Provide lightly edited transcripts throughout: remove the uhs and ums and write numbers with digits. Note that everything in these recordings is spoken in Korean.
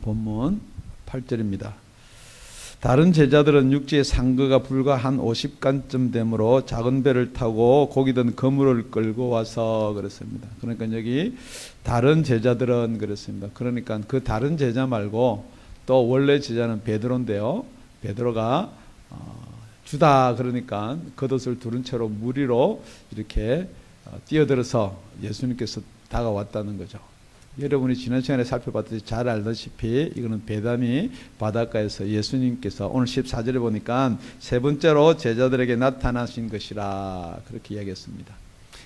본문 8절입니다. 다른 제자들은 육지에 상거가 불과 한 50간쯤 되므로 작은 배를 타고 고기 든 그물을 끌고 와서 그랬습니다. 그러니까 여기 다른 제자들은 그랬습니다. 그러니까 그 다른 제자 말고 또 원래 제자는 베드로인데요. 베드로가 주다 그러니까 겉옷을 두른 채로 물 위로 이렇게 뛰어들어서 예수님께서 다가왔다는 거죠. 여러분이 지난 시간에 살펴봤듯이 잘 알다시피 이거는 베다니 바닷가에서 예수님께서 오늘 14절에 보니까 세 번째로 제자들에게 나타나신 것이라 그렇게 이야기했습니다.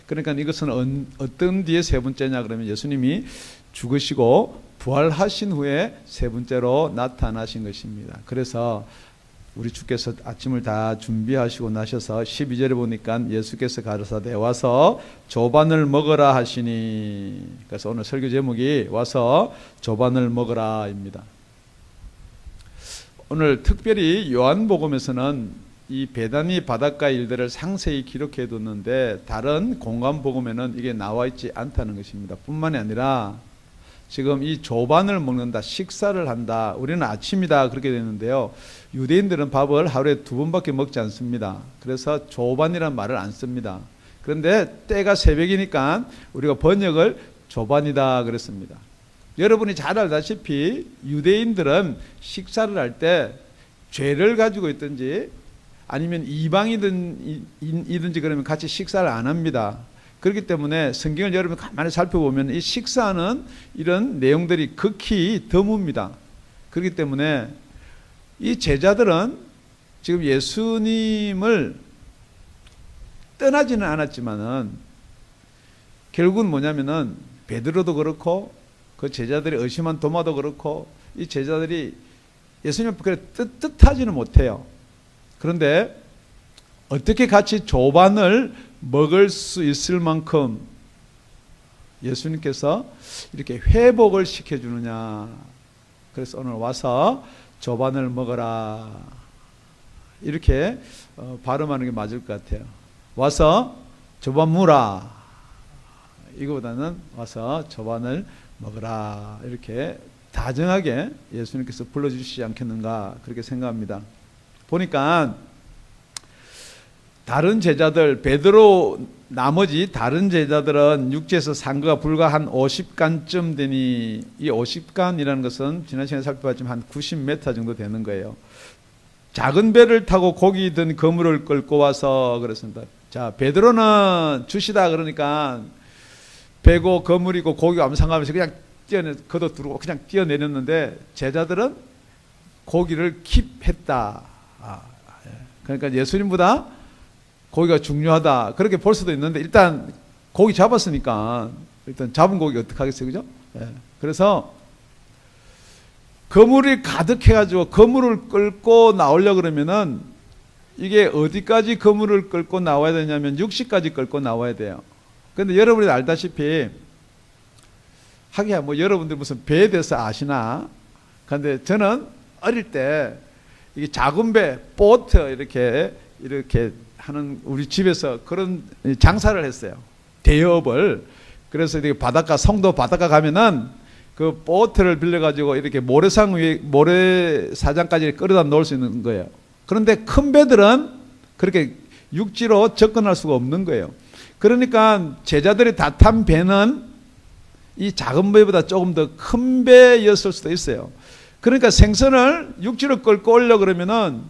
그러니까 이것은 어떤 뒤에 세 번째냐 그러면 예수님이 죽으시고 부활하신 후에 세 번째로 나타나신 것입니다. 그래서 우리 주께서 아침을 다 준비하시고 나셔서 12절에 보니까 예수께서 가르사대 와서 조반을 먹으라 하시니, 그래서 오늘 설교 제목이 와서 조반을 먹으라입니다. 오늘 특별히 요한복음에서는 이 베다니 바닷가 일들을 상세히 기록해 뒀는데 다른 공관복음에는 이게 나와 있지 않다는 것입니다. 뿐만이 아니라 지금 이 조반을 먹는다, 식사를 한다, 우리는 아침이다 그렇게 되는데요, 유대인들은 밥을 하루에 2번밖에 먹지 않습니다. 그래서 조반이라는 말을 안 씁니다. 그런데 때가 새벽이니까 우리가 번역을 조반이다 그랬습니다. 여러분이 잘 알다시피 유대인들은 식사를 할 때 죄를 가지고 있든지 아니면 이방이든지 그러면 같이 식사를 안 합니다. 그렇기 때문에 성경을 여러분 가만히 살펴보면 이 식사하는 이런 내용들이 극히 드뭅니다. 그렇기 때문에 이 제자들은 지금 예수님을 떠나지는 않았지만은 결국은 뭐냐면은 베드로도 그렇고 그 제자들이 의심한 도마도 그렇고 이 제자들이 예수님 앞에 뜻하지는 못해요. 그런데 어떻게 같이 조반을 먹을 수 있을 만큼 예수님께서 이렇게 회복을 시켜주느냐. 그래서 오늘 와서 조반을 먹어라 이렇게 발음하는 게 맞을 것 같아요. 와서 조반 무라, 이거보다는 와서 조반을 먹어라 이렇게 다정하게 예수님께서 불러주시지 않겠는가 그렇게 생각합니다. 보니까 다른 제자들, 베드로 나머지 다른 제자들은 육지에서 상거가 불과 한 50간쯤 되니, 이 50간이라는 것은 지난 시간에 살펴봤지만 한 90m 정도 되는 거예요. 작은 배를 타고 고기 든 그물을 끌고 와서 그랬습니다. 자, 베드로는 주시다 그러니까 배고 그물이고 고기가 아무 상관없이 그냥 걷어 두르고 그냥 뛰어내렸는데 제자들은 고기를 킵했다. 그러니까 예수님보다 고기가 중요하다 그렇게 볼 수도 있는데 일단 고기 잡았으니까 일단 잡은 고기 어떡하겠어요, 그죠? 예. 그래서 그물이 가득해가지고 그물을 끌고 나오려고 그러면은 이게 어디까지 그물을 끌고 나와야 되냐면 60까지 끌고 나와야 돼요. 그런데 여러분이 알다시피 하기야 뭐 여러분들 무슨 배에 대해서 아시나? 그런데 저는 어릴 때 이게 작은 배, 보트 이렇게 하는 우리 집에서 그런 장사를 했어요. 대여업을. 그래서 이렇게 바닷가, 성도 바닷가 가면은 그 보트를 빌려가지고 이렇게 모래상 위에, 모래사장까지 끌어다 놓을 수 있는 거예요. 그런데 큰 배들은 그렇게 육지로 접근할 수가 없는 거예요. 그러니까 제자들이 다 탄 배는 이 작은 배보다 조금 더 큰 배였을 수도 있어요. 그러니까 생선을 육지로 끌고 오려고 그러면은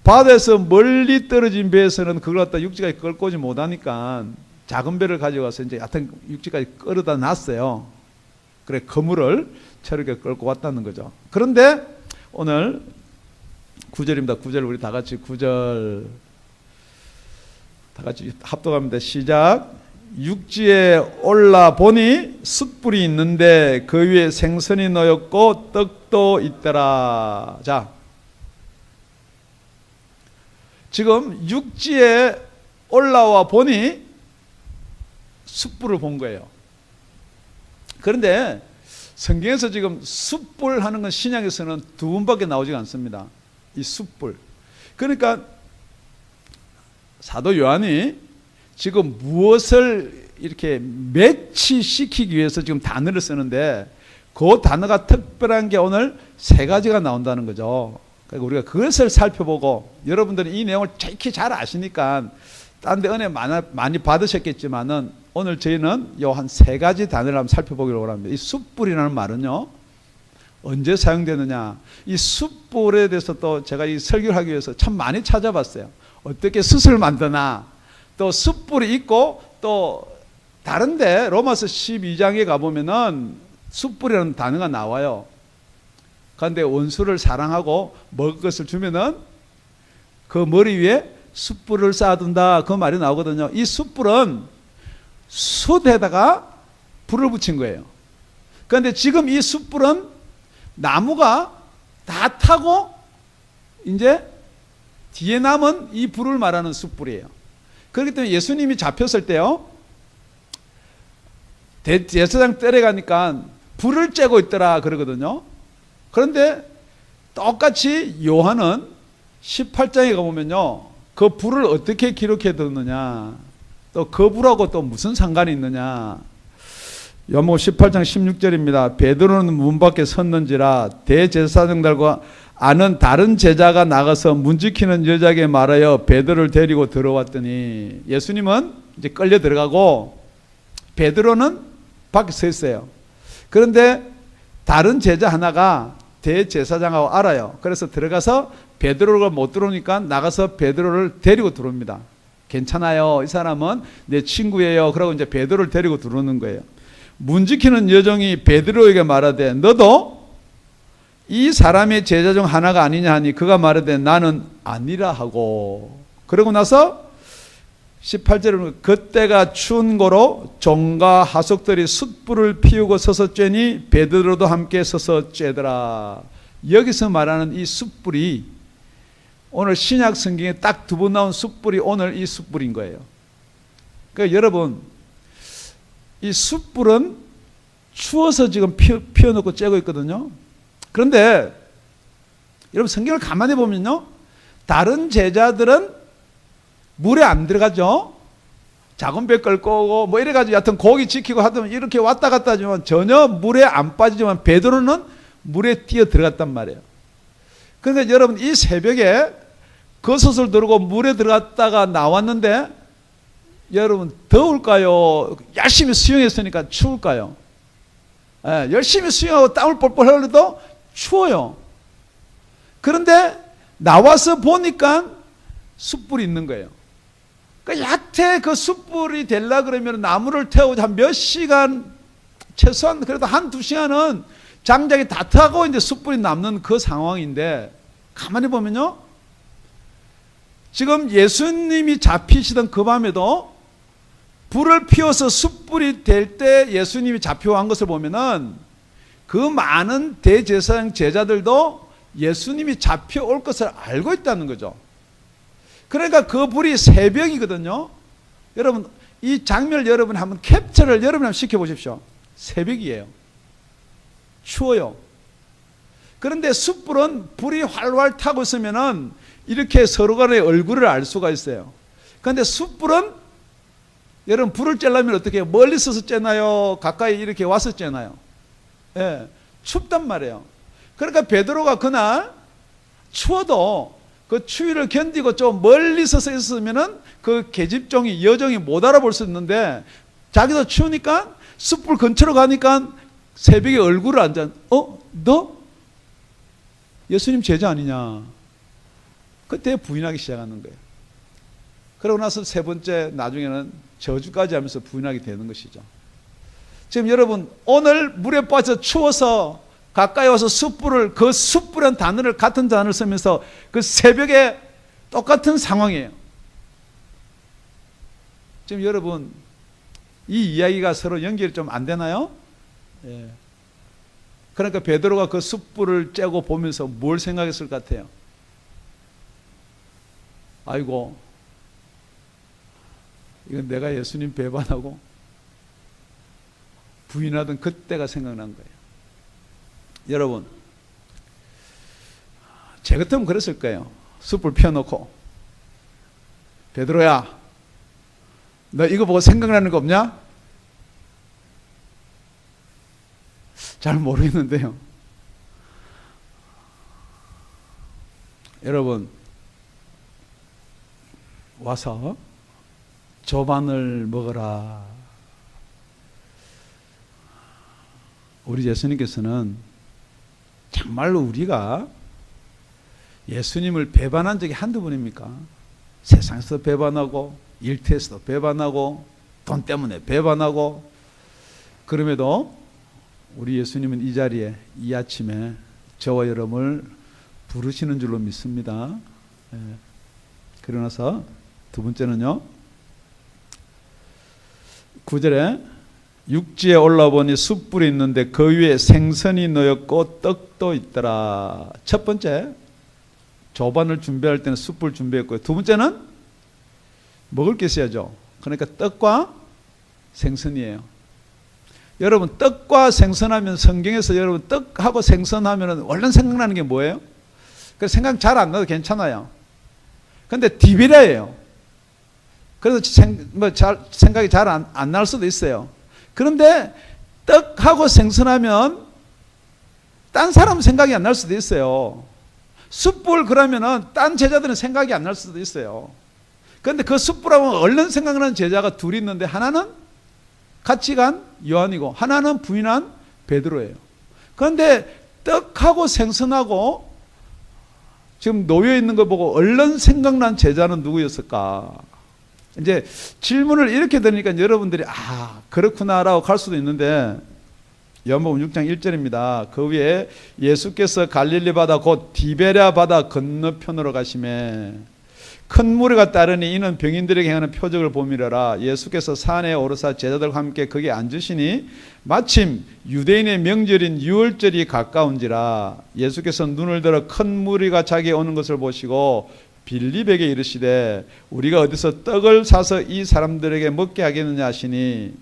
바다에서 멀리 떨어진 배에서는 그걸 갖다 육지까지 끌고 오지 못하니까 작은 배를 가져가서 이제 하여튼 육지까지 끌어다 놨어요. 그래, 그물을 저렇게 끌고 왔다는 거죠. 그런데 오늘 9절입니다. 9절 우리 다 같이 9절 다 같이 합독합니다. 시작. 육지에 올라 보니 숯불이 있는데 그 위에 생선이 놓였고 떡도 있더라. 자, 지금 육지에 올라와 보니 숯불을 본 거예요. 그런데 성경에서 지금 숯불 하는 건 신약에서는 2번밖에 나오지가 않습니다. 이 숯불. 그러니까 사도 요한이 지금 무엇을 이렇게 매치시키기 위해서 지금 단어를 쓰는데 그 단어가 특별한 게 오늘 세 가지가 나온다는 거죠. 그러니까 우리가 그것을 살펴보고, 여러분들은 이 내용을 정확히 잘 아시니까 딴 데 은혜 많이 받으셨겠지만은 오늘 저희는 요 한 세 가지 단어를 한번 살펴보기로 합니다. 이 숯불이라는 말은요, 언제 사용되느냐, 이 숯불에 대해서 또 제가 이 설교를 하기 위해서 참 많이 찾아봤어요. 어떻게 숯을 만드나, 또 숯불이 있고, 또 다른데 로마서 12장에 가보면은 숯불이라는 단어가 나와요. 그런데 원수를 사랑하고 먹을 것을 주면은 그 머리 위에 숯불을 쌓아둔다, 그 말이 나오거든요. 이 숯불은 숯에다가 불을 붙인 거예요. 그런데 지금 이 숯불은 나무가 다 타고 이제 뒤에 남은 이 불을 말하는 숯불이에요. 그렇기 때문에 예수님이 잡혔을 때요, 제사장 뜰에 가니까 불을 쬐고 있더라 그러거든요. 그런데 똑같이 요한은 18장에 가보면요, 그 불을 어떻게 기록해 뒀느냐, 또 그 불하고 또 무슨 상관이 있느냐. 요한복음 18장 16절입니다. 베드로는 문 밖에 섰는지라 대제사장들과 아는 다른 제자가 나가서 문 지키는 여자에게 말하여 베드로를 데리고 들어왔더니, 예수님은 이제 끌려 들어가고 베드로는 밖에 서 있어요. 그런데 다른 제자 하나가 대제사장하고 알아요. 그래서 들어가서 베드로가 못 들어오니까 나가서 베드로를 데리고 들어옵니다. 괜찮아요, 이 사람은 내 친구예요. 그러고 이제 베드로를 데리고 들어오는 거예요. 문 지키는 여종이 베드로에게 말하되 너도 이 사람의 제자 중 하나가 아니냐 하니 그가 말하되 나는 아니라 하고, 그러고 나서 18절에 보면 그때가 추운 고로 종과 하속들이 숯불을 피우고 서서 쬐니 베드로도 함께 서서 쬐더라. 여기서 말하는 이 숯불이 오늘 신약 성경에 딱 두 번 나온 숯불이 오늘 이 숯불인 거예요. 그러니까 여러분, 이 숯불은 추워서 지금 피워놓고 쬐고 있거든요. 그런데 여러분 성경을 가만히 보면요, 다른 제자들은 물에 안 들어가죠. 작은 배 끌고 오고 뭐 이래가지고 여하튼 고기 지키고 하더면 이렇게 왔다 갔다 하지만 전혀 물에 안 빠지지만 베드로는 물에 뛰어 들어갔단 말이에요. 그러니까 여러분 이 새벽에 겉옷을 들고 물에 들어갔다가 나왔는데 여러분 더울까요? 열심히 수영했으니까 추울까요? 예, 열심히 수영하고 땀을 뻘뻘 흘려도 추워요. 그런데 나와서 보니까 숯불이 있는 거예요. 그러니까 얕게 그 숯불이 되려 그러면 나무를 태우고 한 몇 시간, 최소한 그래도 한두 시간은 장작이 다 타고 이제 숯불이 남는 그 상황인데, 가만히 보면요, 지금 예수님이 잡히시던 그 밤에도 불을 피워서 숯불이 될 때 예수님이 잡혀간 것을 보면은 그 많은 대제사장 제자들도 예수님이 잡혀올 것을 알고 있다는 거죠. 그러니까 그 불이 새벽이거든요. 여러분 이 장면을 여러분 한번 캡처를 여러분 한번 시켜보십시오. 새벽이에요. 추워요. 그런데 숯불은 불이 활활 타고 있으면은 이렇게 서로 간의 얼굴을 알 수가 있어요. 그런데 숯불은 여러분 불을 쬐려면 어떻게 해요? 멀리 서서 쬐나요? 가까이 이렇게 와서 쬐나요? 예, 춥단 말이에요. 그러니까 베드로가 그날 추워도 그 추위를 견디고 좀 멀리 서서 있으면은 그 계집종이 여종이 못 알아볼 수 있는데, 자기도 추우니까 숯불 근처로 가니까 새벽에 얼굴을 앉아, 너 예수님 제자 아니냐? 그때 부인하기 시작하는 거예요. 그러고 나서 세 번째 나중에는 저주까지 하면서 부인하게 되는 것이죠. 지금 여러분 오늘 물에 빠져 추워서 가까이 와서 숯불을, 그 숯불이라는 단어를, 같은 단어를 쓰면서 그 새벽에 똑같은 상황이에요. 지금 여러분 이 이야기가 서로 연결이 좀 안 되나요? 예. 그러니까 베드로가 그 숯불을 쬐고 보면서 뭘 생각했을 것 같아요? 아이고, 이건 내가 예수님 배반하고 부인하던 그때가 생각난 거예요. 여러분, 제 같으면 그랬을 거예요. 숯불 피워놓고, 베드로야, 너 이거 보고 생각나는 거 없냐? 잘 모르겠는데요. 여러분, 와서 조반을 먹어라. 우리 예수님께서는 정말로 우리가 예수님을 배반한 적이 한두 번입니까? 세상에서 배반하고 일터에서도 배반하고 돈 때문에 배반하고, 그럼에도 우리 예수님은 이 자리에 이 아침에 저와 여러분을 부르시는 줄로 믿습니다. 그러나서 두 번째는요, 9절에 육지에 올라보니 숯불이 있는데 그 위에 생선이 놓였고 떡도 있더라. 첫 번째, 조반을 준비할 때는 숯불 준비했고요. 두 번째는 먹을 게 있어야죠. 그러니까 떡과 생선이에요. 여러분, 떡과 생선하면 성경에서 여러분 떡하고 생선하면 원래 생각나는 게 뭐예요? 그래서 생각 잘 안 나도 괜찮아요. 근데 디비라예요. 그래서 생각이 잘 안 날 수도 있어요. 그런데 떡하고 생선하면 딴 사람 생각이 안 날 수도 있어요. 숯불 그러면은 딴 제자들은 생각이 안 날 수도 있어요. 그런데 그 숯불하고 얼른 생각나는 제자가 둘이 있는데 하나는 같이 간 요한이고 하나는 부인한 베드로예요. 그런데 떡하고 생선하고 지금 놓여 있는 거 보고 얼른 생각난 제자는 누구였을까? 이제 질문을 이렇게 들으니까 여러분들이 그렇구나라고 갈 수도 있는데, 요한복음 6장 1절입니다. 그 위에 예수께서 갈릴리 바다 곧 디베랴 바다 건너편으로 가시매 큰 무리가 따르니 이는 병인들에게 행하는 표적을 봄이라라. 예수께서 산에 오르사 제자들과 함께 거기에 앉으시니 마침 유대인의 명절인 유월절이 가까운지라. 예수께서 눈을 들어 큰 무리가 자기에 오는 것을 보시고 빌립에게 이르시되 우리가 어디서 떡을 사서 이 사람들에게 먹게 하겠느냐 하시니,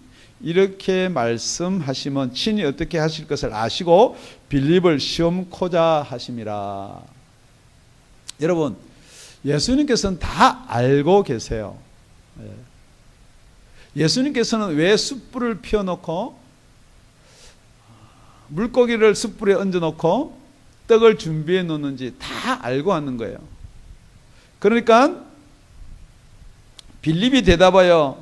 이렇게 말씀하시면 친히 어떻게 하실 것을 아시고 빌립을 시험코자 하심이라. 여러분, 예수님께서는 다 알고 계세요. 예수님께서는 왜 숯불을 피워놓고 물고기를 숯불에 얹어놓고 떡을 준비해 놓는지 다 알고 하는 거예요. 그러니까 빌립이 대답하되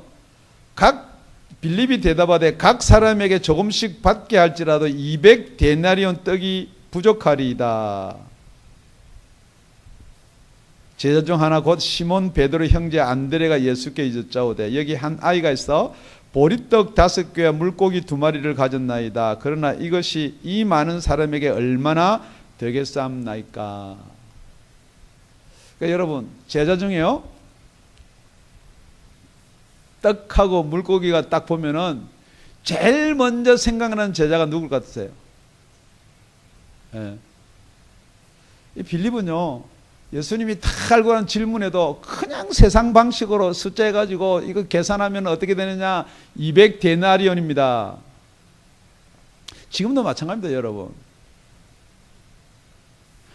각 사람에게 조금씩 받게 할지라도 200데나리온 떡이 부족하리이다. 제자 중 하나 곧 시몬 베드로 형제 안드레가 예수께 이르자오되 여기 한 아이가 있어 보리떡 5개와 물고기 2마리를 가졌나이다. 그러나 이것이 이 많은 사람에게 얼마나 되겠사옵나이까. 그러니까 여러분, 제자 중에요, 떡하고 물고기가 딱 보면은 제일 먼저 생각나는 제자가 누굴 것 같으세요? 이 빌립은요, 예수님이 다 알고 하는 질문에도 그냥 세상 방식으로 숫자 해가지고 이거 계산하면 어떻게 되느냐, 200데나리온입니다. 지금도 마찬가지입니다, 여러분.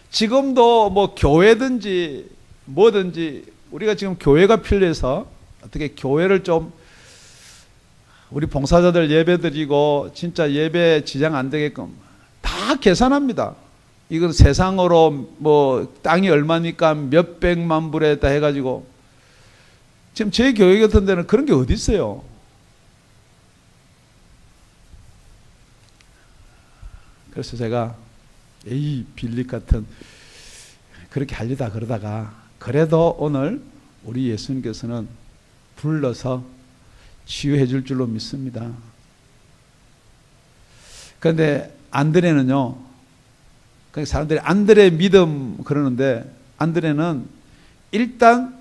지금도 뭐 교회든지 뭐든지 우리가 지금 교회가 필요해서 어떻게 교회를 좀 우리 봉사자들 예배 드리고 진짜 예배 지장 안 되게끔 다 계산합니다. 이건 세상으로 뭐 땅이 얼마니까 몇 백만 불에다 해가지고, 지금 제 교회 같은 데는 그런 게 어디 있어요? 그래서 제가 이 빌립 같은 그렇게 하려다 그러다가 그래도 오늘 우리 예수님께서는 불러서 치유해 줄 줄로 믿습니다. 그런데 안드레는요, 사람들이 안드레 믿음 그러는데, 안드레는 일단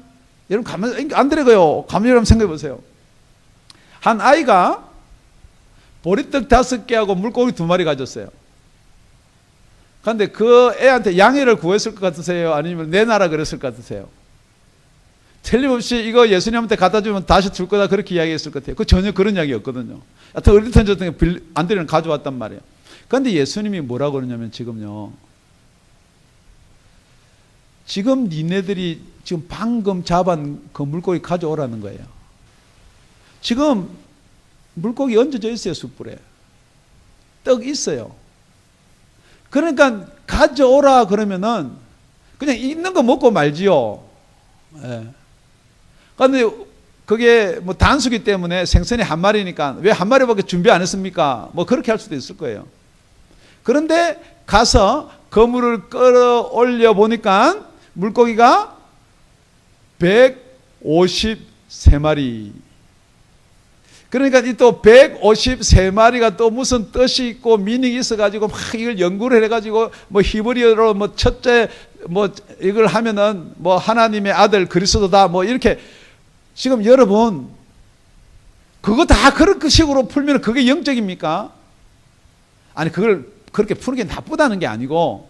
여러분 가만 안드레가요, 가만히 한번 생각해 보세요. 한 아이가 보리떡 5개하고 물고기 2마리 가졌어요. 그런데 그 애한테 양해를 구했을 것 같으세요? 아니면 내놔라 그랬을 것 같으세요? 틀림없이 이거 예수님한테 갖다 주면 다시 줄 거다 그렇게 이야기했을 것 같아요. 그 전혀 그런 이야기였거든요. 하여튼 어디든 저든 안드레는 가져왔단 말이에요. 그런데 예수님이 뭐라고 그러냐면, 지금요, 지금 니네들이 지금 방금 잡은 그 물고기 가져오라는 거예요. 지금 물고기 얹어져 있어요, 숯불에. 떡 있어요. 그러니까 가져오라 그러면은 그냥 있는 거 먹고 말지요. 예. 그런데 그게 뭐 단수기 때문에 생선이 한 마리니까 왜 한 마리밖에 준비 안 했습니까? 뭐 그렇게 할 수도 있을 거예요. 그런데 가서 그물을 끌어올려 보니까 물고기가 153마리. 그러니까 이 또 153마리가 또 무슨 뜻이 있고 미닝이 있어가지고 막 이걸 연구를 해가지고 뭐 히브리어로 뭐 첫째 뭐 이걸 하면은 뭐 하나님의 아들 그리스도다 뭐 이렇게. 지금 여러분 그거 다 그런 식으로 풀면 그게 영적입니까? 아니 그걸 그렇게 푸는 게 나쁘다는 게 아니고,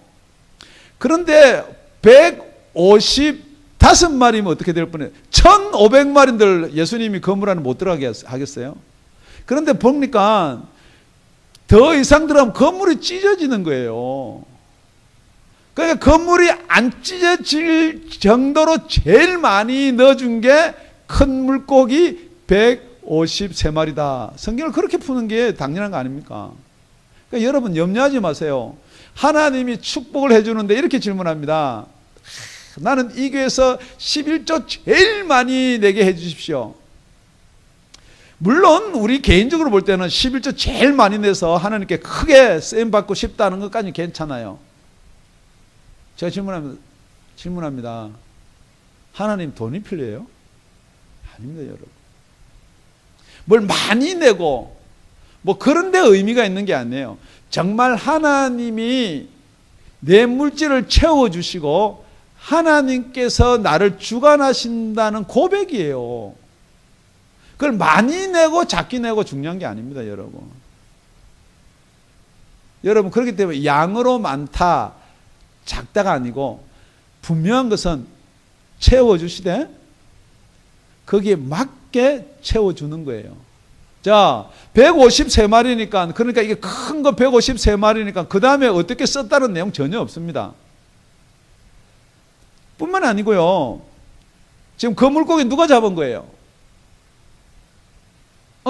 그런데 155마리면 어떻게 될 뻔해요? 1500마리인들 예수님이 건물 안에 못 들어가게 하겠어요? 그런데 보니까 더 이상 들어가면 건물이 찢어지는 거예요. 그러니까 건물이 안 찢어질 정도로 제일 많이 넣어준 게 큰 물고기 153마리다. 성경을 그렇게 푸는 게 당연한 거 아닙니까? 그러니까 여러분 염려하지 마세요. 하나님이 축복을 해주는데 이렇게 질문합니다. 나는 이 교회에서 11조 제일 많이 내게 해주십시오. 물론 우리 개인적으로 볼 때는 11조 제일 많이 내서 하나님께 크게 쓰임받고 싶다는 것까지 괜찮아요. 제가 질문합니다. 하나님 돈이 필요해요? 아닙니다, 여러분. 뭘 많이 내고 뭐 그런 데 의미가 있는 게 아니에요. 정말 하나님이 내 물질을 채워주시고 하나님께서 나를 주관하신다는 고백이에요. 그걸 많이 내고 작게 내고 중요한 게 아닙니다, 여러분. 여러분, 그렇기 때문에 양으로 많다, 작다가 아니고 분명한 것은 채워주시되 거기에 맞게 채워주는 거예요. 자, 153마리니까, 그러니까 이게 큰 거 153마리니까 그 다음에 어떻게 썼다는 내용 전혀 없습니다. 뿐만 아니고요. 지금 그 물고기 누가 잡은 거예요?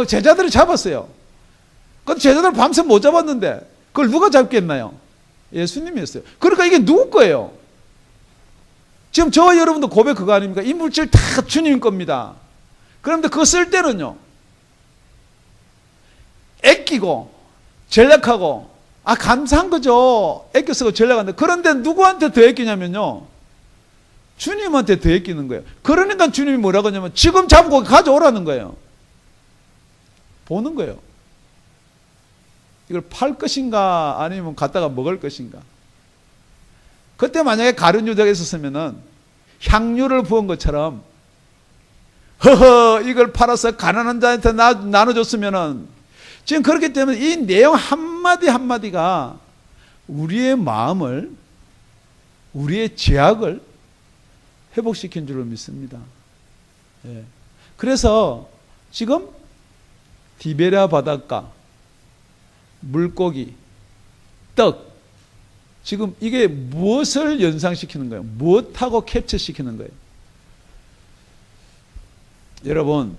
제자들이 잡았어요. 근데 제자들 밤새 못 잡았는데 그걸 누가 잡겠나요? 예수님이었어요. 그러니까 이게 누구 거예요? 지금 저와 여러분도 고백 그거 아닙니까? 이 물질 다 주님 겁니다. 그런데 그거 쓸 때는요, 아끼고 전략하고 감사한 거죠. 아껴 쓰고 전략한다. 그런데 누구한테 더 아끼냐면요, 주님한테 더 아끼는 거예요. 그러니까 주님이 뭐라고 하냐면 지금 잡은 고기 가져오라는 거예요. 보는 거예요. 이걸 팔 것인가 아니면 갖다가 먹을 것인가. 그때 만약에 가룟 유다가 있었으면은 향유를 부은 것처럼 허허 이걸 팔아서 가난한 자한테 나눠줬으면은, 지금 그렇기 때문에 이 내용 한마디 한마디가 우리의 마음을, 우리의 죄악을 회복시킨 줄로 믿습니다. 예. 그래서 지금 디베랴 바닷가, 물고기, 떡, 지금 이게 무엇을 연상시키는 거예요? 무엇하고 캡처시키는 거예요? 여러분,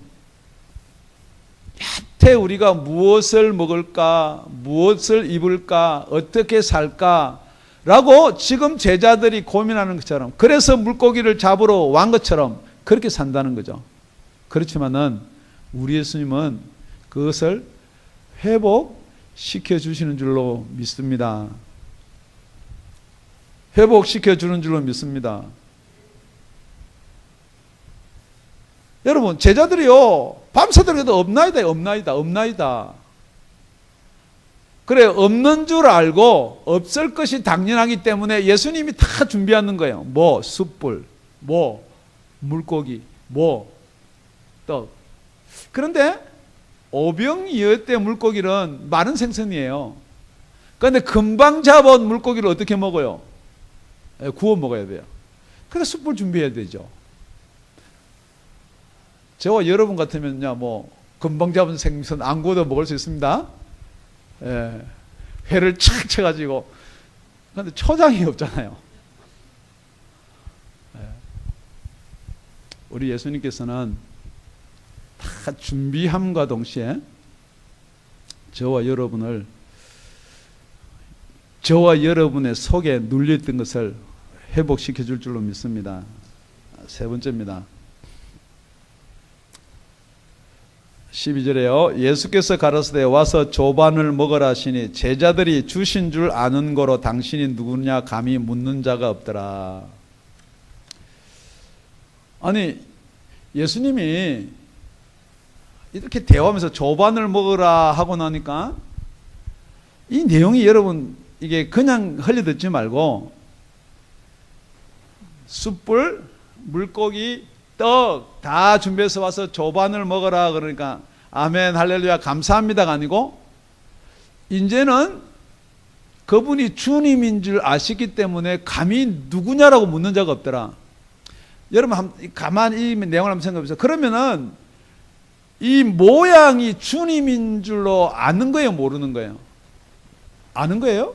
여태 우리가 무엇을 먹을까, 무엇을 입을까, 어떻게 살까 라고 지금 제자들이 고민하는 것처럼, 그래서 물고기를 잡으러 완 것처럼 그렇게 산다는 거죠. 그렇지만은 우리 예수님은 그것을 회복시켜 주시는 줄로 믿습니다. 회복시켜 주는 줄로 믿습니다. 여러분, 제자들이요, 밤새도록 없나이다. 그래, 없는 줄 알고 없을 것이 당연하기 때문에 예수님이 다 준비하는 거예요. 뭐 숯불, 뭐 물고기, 뭐 떡. 그런데 오병이어때 물고기는 마른 생선이에요. 그런데 금방 잡은 물고기를 어떻게 먹어요? 구워 먹어야 돼요. 그래서 숯불 준비해야 되죠. 저와 여러분 같으면요, 뭐 금방 잡은 생선 안 구워도 먹을 수 있습니다. 예, 회를 착 쳐가지고. 그런데 초장이 없잖아요. 예. 우리 예수님께서는 다 준비함과 동시에 저와 여러분을 저와 여러분의 속에 눌려있던 것을 회복시켜 줄 줄로 믿습니다. 세 번째입니다. 12절에요. 예수께서 가라사대 와서 조반을 먹으라 하시니 제자들이 주신 줄 아는 거로 당신이 누구냐 감히 묻는 자가 없더라. 아니 예수님이 이렇게 대화하면서 조반을 먹으라 하고 나니까 이 내용이 여러분 이게 그냥 흘려듣지 말고 숯불, 물고기, 떡 다 준비해서 와서 조반을 먹어라 그러니까 아멘 할렐루야 감사합니다가 아니고 이제는 그분이 주님인 줄 아시기 때문에 감히 누구냐라고 묻는 자가 없더라. 여러분 가만히 이 내용을 한번 생각해 보세요. 그러면은 이 모양이 주님인 줄로 아는 거예요, 모르는 거예요? 아는 거예요?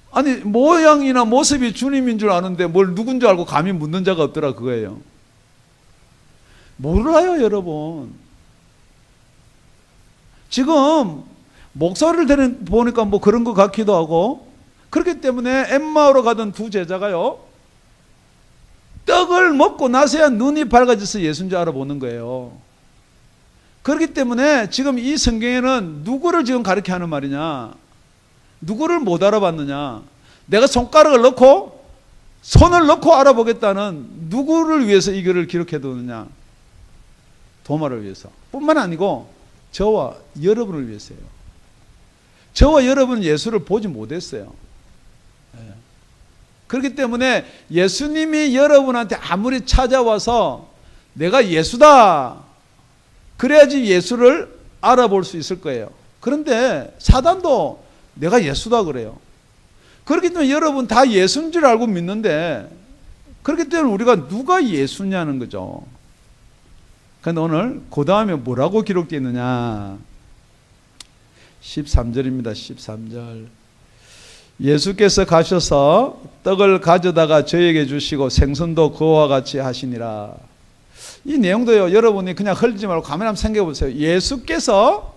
아니 모양이나 모습이 주님인 줄 아는데 뭘 누군 줄 알고 감히 묻는 자가 없더라 그거예요. 몰라요 여러분. 지금 목소리를 보니까 뭐 그런 것 같기도 하고 그렇기 때문에 엠마오로 가던 두 제자가요 떡을 먹고 나서야 눈이 밝아져서 예수인 줄 알아보는 거예요. 그렇기 때문에 지금 이 성경에는 누구를 지금 가르쳐 하는 말이냐, 누구를 못 알아봤느냐, 내가 손가락을 넣고 손을 넣고 알아보겠다는 누구를 위해서 이 글을 기록해 두느냐, 도마를 위해서 뿐만 아니고 저와 여러분을 위해서예요. 저와 여러분은 예수를 보지 못했어요. 그렇기 때문에 예수님이 여러분한테 아무리 찾아와서 내가 예수다 그래야지 예수를 알아볼 수 있을 거예요. 그런데 사단도 내가 예수다 그래요. 그렇기 때문에 여러분 다 예수인 줄 알고 믿는데 그렇기 때문에 우리가 누가 예수냐는 거죠. 그런데 오늘 그 다음에 뭐라고 기록되어 있느냐, 13절입니다. 13절. 예수께서 가셔서 떡을 가져다가 저에게 주시고 생선도 그와 같이 하시니라. 이 내용도요 여러분이 그냥 흘리지 말고 가만히 한번 생각해 보세요. 예수께서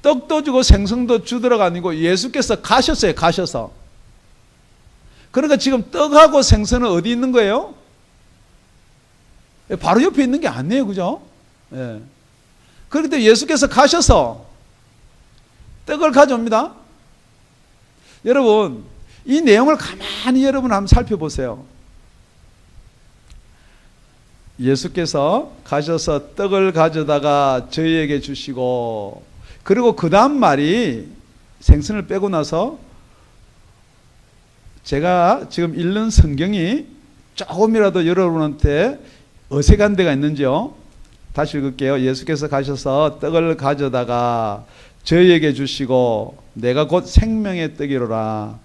떡도 주고 생선도 주더라가 아니고 예수께서 가셨어요. 가셔서. 그러니까 지금 떡하고 생선은 어디 있는 거예요? 바로 옆에 있는 게 아니에요. 그죠? 예. 그렇기 때문에 예수께서 가셔서 떡을 가져옵니다. 여러분 이 내용을 가만히 여러분 한번 살펴보세요. 예수께서 가셔서 떡을 가져다가 저희에게 주시고, 그리고 그 다음 말이 생선을 빼고 나서 제가 지금 읽는 성경이 조금이라도 여러분한테 어색한 데가 있는지요? 다시 읽을게요. 예수께서 가셔서 떡을 가져다가 저희에게 주시고 내가 곧 생명의 떡이로라.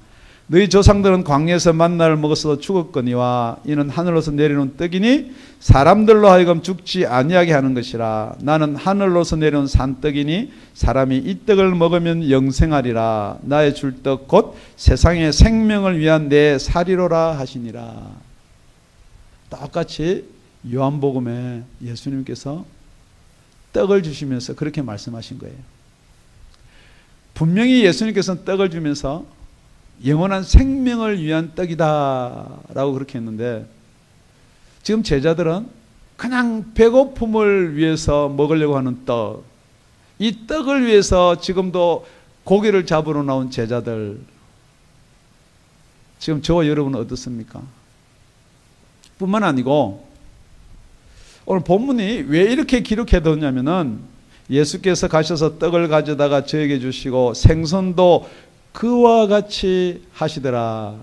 너희 조상들은 광야에서 만나를 먹어서 죽었거니와 이는 하늘로서 내려온 떡이니 사람들로 하여금 죽지 아니하게 하는 것이라. 나는 하늘로서 내려온 산떡이니 사람이 이 떡을 먹으면 영생하리라. 나의 줄 떡 곧 세상의 생명을 위한 내 살이로라 하시니라. 똑같이 요한복음에 예수님께서 떡을 주시면서 그렇게 말씀하신 거예요. 분명히 예수님께서는 떡을 주면서 영원한 생명을 위한 떡이다 라고 그렇게 했는데 지금 제자들은 그냥 배고픔을 위해서 먹으려고 하는 떡, 이 떡을 위해서 지금도 고기를 잡으러 나온 제자들, 지금 저와 여러분은 어떻습니까? 뿐만 아니고 오늘 본문이 왜 이렇게 기록해뒀냐면은 예수께서 가셔서 떡을 가져다가 저에게 주시고 생선도 그와 같이 하시더라.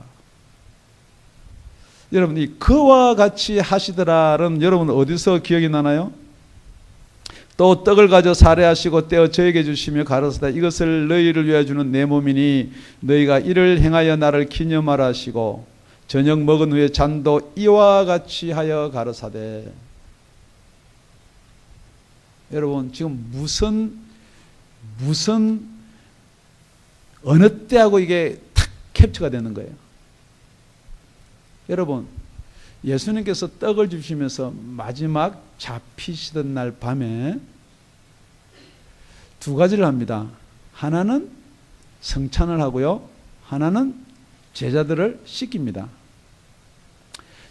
여러분 이 그와 같이 하시더라는 여러분 어디서 기억이 나나요? 또 떡을 가져 살해하시고 떼어 저에게 주시며 가로사대 이것을 너희를 위하여 주는 내 몸이니 너희가 이를 행하여 나를 기념하라 하시고 저녁 먹은 후에 잔도 이와 같이 하여 가로사대. 여러분 지금 무슨 어느 때하고 이게 탁 캡처가 되는 거예요. 여러분 예수님께서 떡을 주시면서 마지막 잡히시던 날 밤에 두 가지를 합니다. 하나는 성찬을 하고요. 하나는 제자들을 씻깁니다.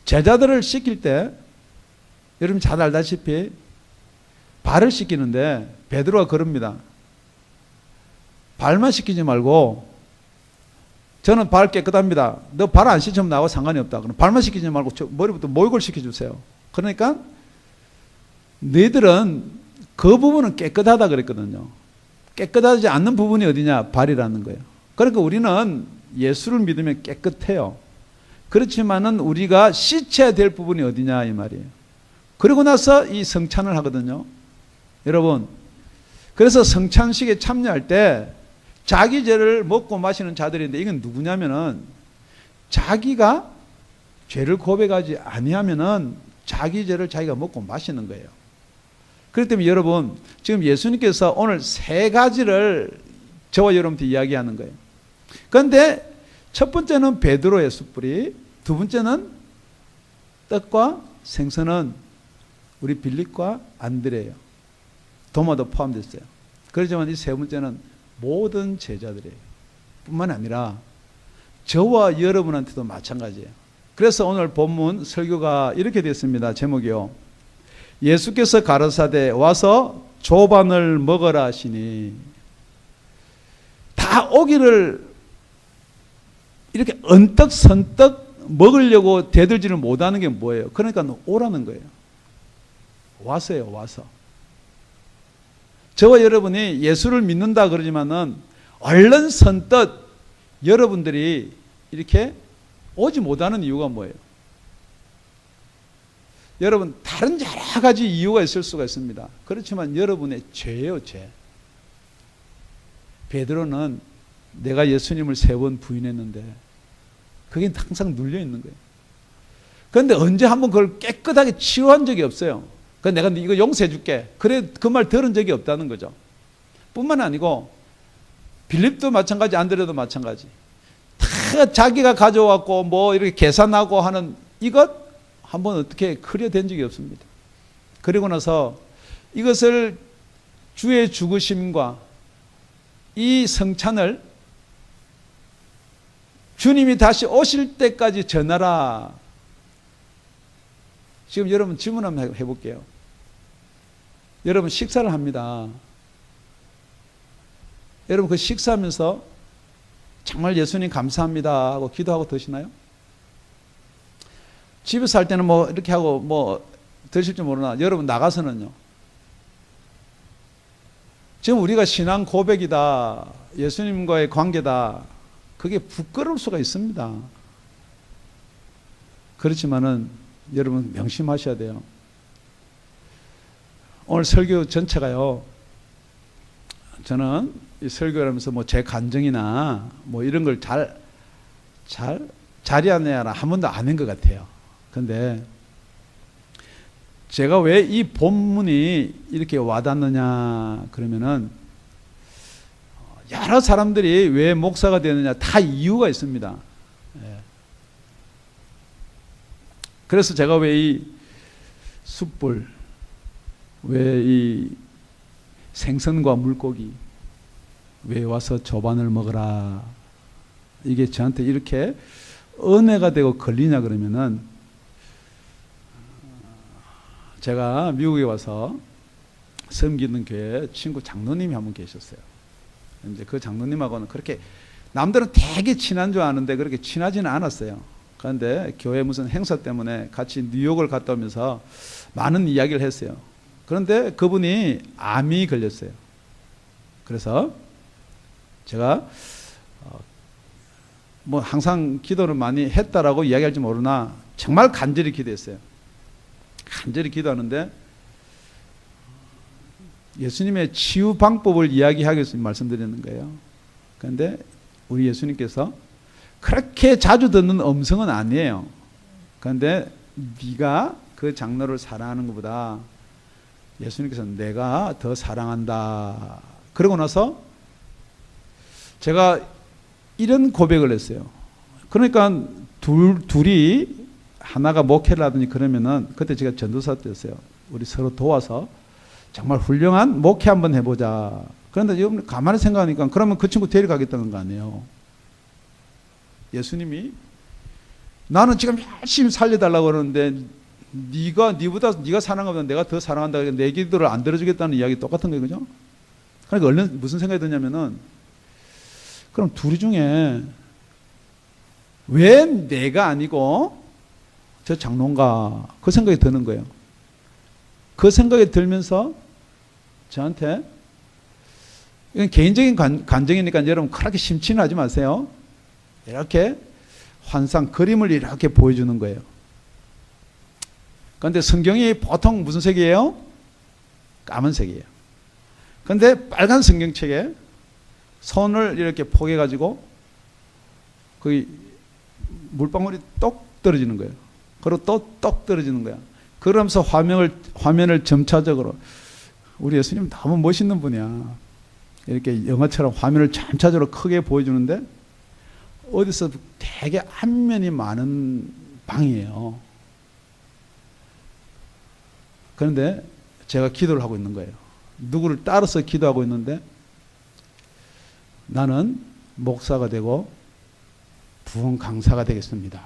제자들을 씻길 때 여러분 잘 알다시피 발을 씻기는데 베드로가 그럽니다. 발만 씻기지 말고 저는 발 깨끗합니다. 너 발 안 씻으면 나하고 상관이 없다. 그럼 발만 씻기지 말고 머리부터 목욕을 시켜주세요. 그러니까 너희들은 그 부분은 깨끗하다 그랬거든요. 깨끗하지 않는 부분이 어디냐? 발이라는 거예요. 그러니까 우리는 예수를 믿으면 깨끗해요. 그렇지만은 우리가 씻어야 될 부분이 어디냐 이 말이에요. 그리고 나서 이 성찬을 하거든요. 여러분, 그래서 성찬식에 참여할 때 자기 죄를 먹고 마시는 자들인데 이건 누구냐면은 자기가 죄를 고백하지 아니하면은 자기 죄를 자기가 먹고 마시는 거예요. 그렇기 때문에 여러분 지금 예수님께서 오늘 세 가지를 저와 여러분한테 이야기하는 거예요. 그런데 첫 번째는 베드로의 숯불이, 두 번째는 떡과 생선은 우리 빌립과 안드레예요. 도마도 포함됐어요. 그렇지만 이 세 번째는 모든 제자들이에요. 뿐만 아니라 저와 여러분한테도 마찬가지예요. 그래서 오늘 본문 설교가 이렇게 됐습니다. 제목이요. 예수께서 가라사대 와서 조반을 먹으라 하시니, 다 오기를 이렇게 언떡 선떡 먹으려고 대들지를 못하는 게 뭐예요? 그러니까 오라는 거예요. 와서요, 와서. 저와 여러분이 예수를 믿는다 그러지만은 얼른 선뜻 여러분들이 이렇게 오지 못하는 이유가 뭐예요? 여러분 다른 여러 가지 이유가 있을 수가 있습니다. 그렇지만 여러분의 죄예요, 죄. 베드로는 내가 예수님을 3번 부인했는데 그게 항상 눌려 있는 거예요. 그런데 언제 한번 그걸 깨끗하게 치유한 적이 없어요. 그래서 내가 이거 용서해 줄게. 그래 그 말 들은 적이 없다는 거죠. 뿐만 아니고 빌립도 마찬가지, 안드레도 마찬가지. 다 자기가 가져왔고 뭐 이렇게 계산하고 하는 이것 한번 어떻게 그려댄 적이 없습니다. 그리고 나서 이것을 주의 죽으심과 이 성찬을 주님이 다시 오실 때까지 전하라. 지금 여러분 질문 한번 해볼게요. 여러분 식사를 합니다. 여러분 그 식사하면서 정말 예수님 감사합니다 하고 기도하고 드시나요? 집에서 할 때는 뭐 이렇게 하고 뭐 드실 줄 모르나 여러분 나가서는요. 지금 우리가 신앙 고백이다, 예수님과의 관계다, 그게 부끄러울 수가 있습니다. 그렇지만은 여러분 명심하셔야 돼요. 오늘 설교 전체가요, 저는 이 설교를 하면서 뭐 제 감정이나 뭐 이런 걸 자리하느냐 한 번도 안 한 것 같아요. 근데 제가 왜 이 본문이 이렇게 와닿느냐 그러면은 여러 사람들이 왜 목사가 되느냐 다 이유가 있습니다. 그래서 제가 왜 이 숯불, 왜 이 생선과 물고기, 왜 와서 조반을 먹으라, 이게 저한테 이렇게 은혜가 되고 걸리냐 그러면은 제가 미국에 와서 섬기는 교회 친구 장로님이 한 분 계셨어요. 이제 그 장로님하고는 그렇게 남들은 되게 친한 줄 아는데 그렇게 친하지는 않았어요. 그런데 교회 무슨 행사 때문에 같이 뉴욕을 갔다 오면서 많은 이야기를 했어요. 그런데 그분이 암이 걸렸어요. 그래서 제가 뭐 항상 기도를 많이 했다라고 이야기할지 모르나 정말 간절히 기도했어요. 간절히 기도하는데 예수님의 치유 방법을 이야기하기 위해서 말씀드리는 거예요. 그런데 우리 예수님께서 그렇게 자주 듣는 음성은 아니에요. 그런데 네가 그 장로를 사랑하는 것보다 예수님께서 내가 더 사랑한다. 그러고 나서 제가 이런 고백을 했어요. 그러니까 둘이 하나가 목회를 하더니 그러면은 그때 제가 전도사 때였어요. 우리 서로 도와서 정말 훌륭한 목회 한번 해보자. 그런데 여러분 가만히 생각하니까 그러면 그 친구 데려가겠다는 거 아니에요. 예수님이 나는 지금 열심히 살려달라고 그러는데 네가 사랑하면 내가 더 사랑한다. 내 기도를 안 들어주겠다는 이야기 똑같은 거예요. 그죠? 그러니까 얼른 무슨 생각이 드냐면은 그럼 둘이 중에 왜 내가 아니고 저 장로인가 그 생각이 드는 거예요. 그 생각이 들면서 저한테 이건 개인적인 감정이니까 여러분 그렇게 심취는 하지 마세요. 이렇게 환상 그림을 이렇게 보여주는 거예요. 그런데 성경이 보통 무슨 색이에요? 까만색이에요. 그런데 빨간 성경책에 손을 이렇게 포개 가지고 거기 물방울이 똑 떨어지는 거예요. 그리고 또 똑 떨어지는 거야. 그러면서 화면을 점차적으로 우리 예수님 너무 멋있는 분이야. 이렇게 영화처럼 화면을 점차적으로 크게 보여주는데 어디서 되게 안면이 많은 방이에요. 그런데 제가 기도를 하고 있는 거예요. 누구를 따라서 기도하고 있는데 나는 목사가 되고 부흥 강사가 되겠습니다.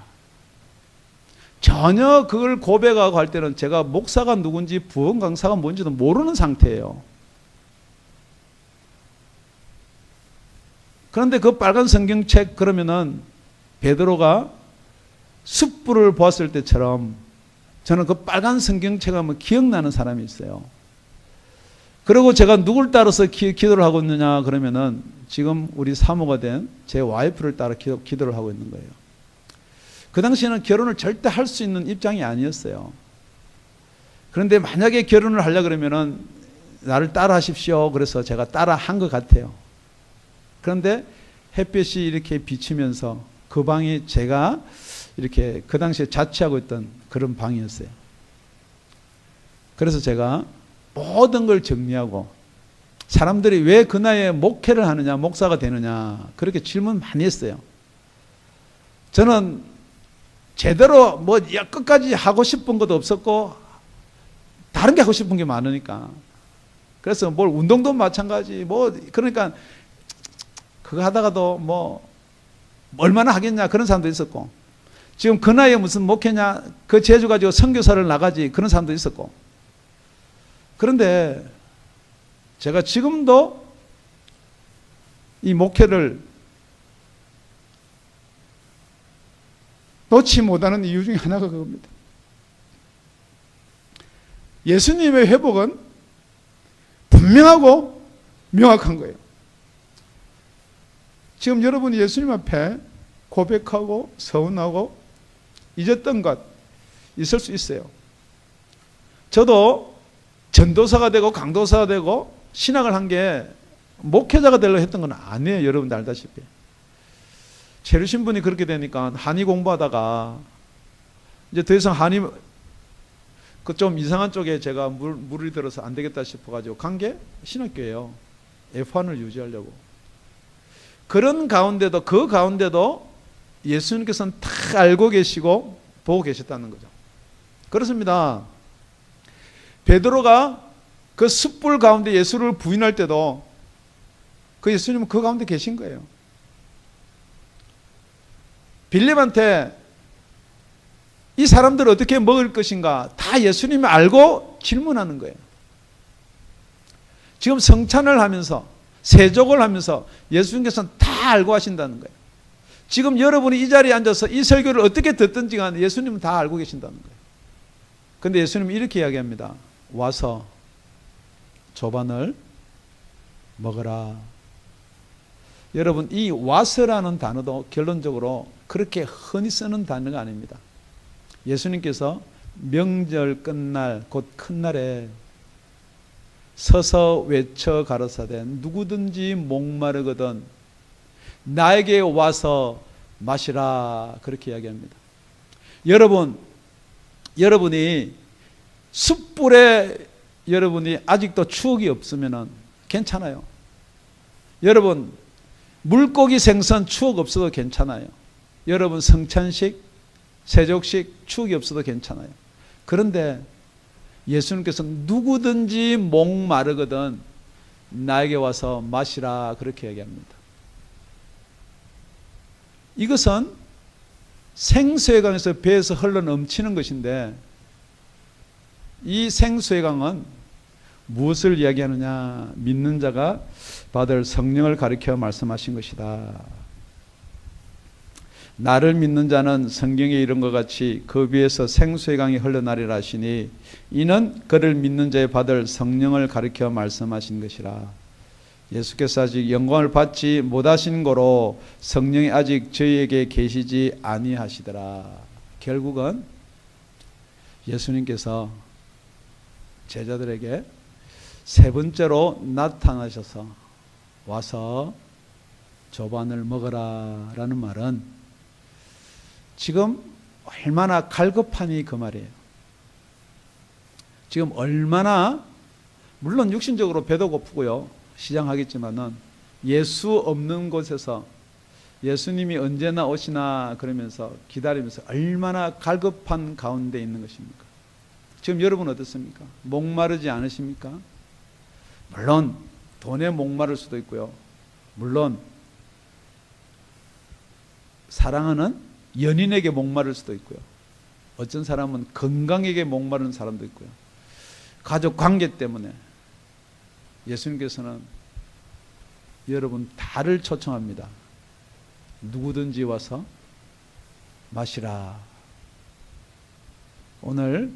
전혀 그걸 고백하고 할 때는 제가 목사가 누군지 부흥 강사가 뭔지도 모르는 상태예요. 그런데 그 빨간 성경책 그러면은 베드로가 숯불을 보았을 때처럼 저는 그 빨간 성경책 하면 기억나는 사람이 있어요. 그리고 제가 누굴 따라서 기도를 하고 있느냐 그러면은 지금 우리 사모가 된 제 와이프를 따라 기도를 하고 있는 거예요. 그 당시에는 결혼을 절대 할 수 있는 입장이 아니었어요. 그런데 만약에 결혼을 하려 그러면은 나를 따라 하십시오. 그래서 제가 따라 한 것 같아요. 그런데 햇볕이 이렇게 비치면서 그 방이 제가 이렇게 그 당시에 자취하고 있던 그런 방이었어요. 그래서 제가 모든 걸 정리하고 사람들이 왜 그 나이에 목회를 하느냐, 목사가 되느냐 그렇게 질문 많이 했어요. 저는 제대로 뭐 끝까지 하고 싶은 것도 없었고 다른 게 하고 싶은 게 많으니까 그래서 뭘 운동도 마찬가지 뭐 그러니까 그거 하다가도 뭐 얼마나 하겠냐 그런 사람도 있었고 지금 그 나이에 무슨 목회냐 그 재주 가지고 선교사를 나가지 그런 사람도 있었고 그런데 제가 지금도 이 목회를 놓지 못하는 이유 중에 하나가 그겁니다. 예수님의 회복은 분명하고 명확한 거예요. 지금 여러분이 예수님 앞에 고백하고 서운하고 잊었던 것 있을 수 있어요. 저도 전도사가 되고 강도사가 되고 신학을 한 게 목회자가 되려고 했던 건 아니에요. 여러분들 알다시피. 체류 신분이 그렇게 되니까 한의 공부하다가 이제 더 이상 한의 그 좀 이상한 쪽에 제가 물이 들어서 안 되겠다 싶어가지고 간 게 신학교예요. F1을 유지하려고. 그런 가운데도 그 가운데도 예수님께서는 다 알고 계시고 보고 계셨다는 거죠. 그렇습니다. 베드로가 그 숯불 가운데 예수를 부인할 때도 그 예수님은 그 가운데 계신 거예요. 빌립한테 이 사람들을 어떻게 먹을 것인가 다 예수님이 알고 질문하는 거예요. 지금 성찬을 하면서 세족을 하면서 예수님께서는 다 알고 하신다는 거예요. 지금 여러분이 이 자리에 앉아서 이 설교를 어떻게 듣든지 간에 예수님은 다 알고 계신다는 거예요. 그런데 예수님은 이렇게 이야기합니다. 와서 조반을 먹어라. 여러분 이 와서라는 단어도 결론적으로 그렇게 흔히 쓰는 단어가 아닙니다. 예수님께서 명절 끝날 곧 큰 날에 서서 외쳐 가라사대 누구든지 목마르거든 나에게 와서 마시라 그렇게 이야기합니다. 여러분이 숯불에 여러분이 아직도 추억이 없으면 괜찮아요. 여러분 물고기 생선 추억 없어도 괜찮아요. 여러분 성찬식 세족식 추억이 없어도 괜찮아요. 그런데 예수님께서 누구든지 목마르거든 나에게 와서 마시라 그렇게 얘기합니다. 이것은 생수의 강에서 배에서 흘러 넘치는 것인데 이 생수의 강은 무엇을 이야기하느냐? 믿는 자가 받을 성령을 가리켜 말씀하신 것이다. 나를 믿는 자는 성경에 이런 것 같이 그 위에서 생수의 강이 흘러나리라 하시니 이는 그를 믿는 자의 받을 성령을 가리켜 말씀하신 것이라. 예수께서 아직 영광을 받지 못하신 거로 성령이 아직 저희에게 계시지 아니하시더라. 결국은 예수님께서 제자들에게 세 번째로 나타나셔서 와서 조반을 먹어라 라는 말은 지금 얼마나 갈급하니 그 말이에요. 지금 얼마나 물론 육신적으로 배도 고프고요. 시장하겠지만은 예수 없는 곳에서 예수님이 언제나 오시나 그러면서 기다리면서 얼마나 갈급한 가운데 있는 것입니까? 지금 여러분 어떻습니까? 목마르지 않으십니까? 물론 돈에 목마를 수도 있고요. 물론 사랑하는 연인에게 목마를 수도 있고요. 어떤 사람은 건강에게 목마른 사람도 있고요. 가족 관계 때문에 예수님께서는 여러분 다를 초청합니다. 누구든지 와서 마시라. 오늘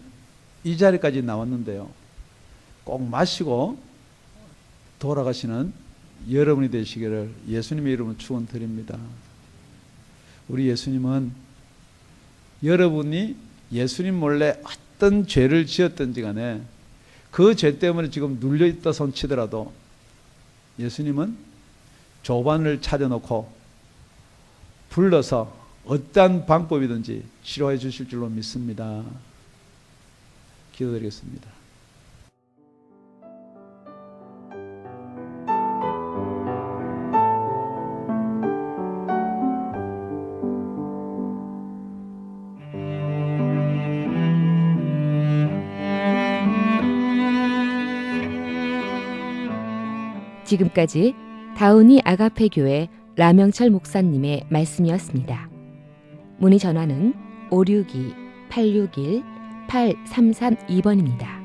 이 자리까지 나왔는데요. 꼭 마시고 돌아가시는 여러분이 되시기를 예수님의 이름으로 축원드립니다. 우리 예수님은 여러분이 예수님 몰래 어떤 죄를 지었든지 간에 그 죄 때문에 지금 눌려있다 손치더라도 예수님은 조반을 차려놓고 불러서 어떠한 방법이든지 치료해 주실 줄로 믿습니다. 기도드리겠습니다. 지금까지 다운이 아가페 교회 라명철 목사님의 말씀이었습니다. 문의 전화는 562-861-8332번입니다.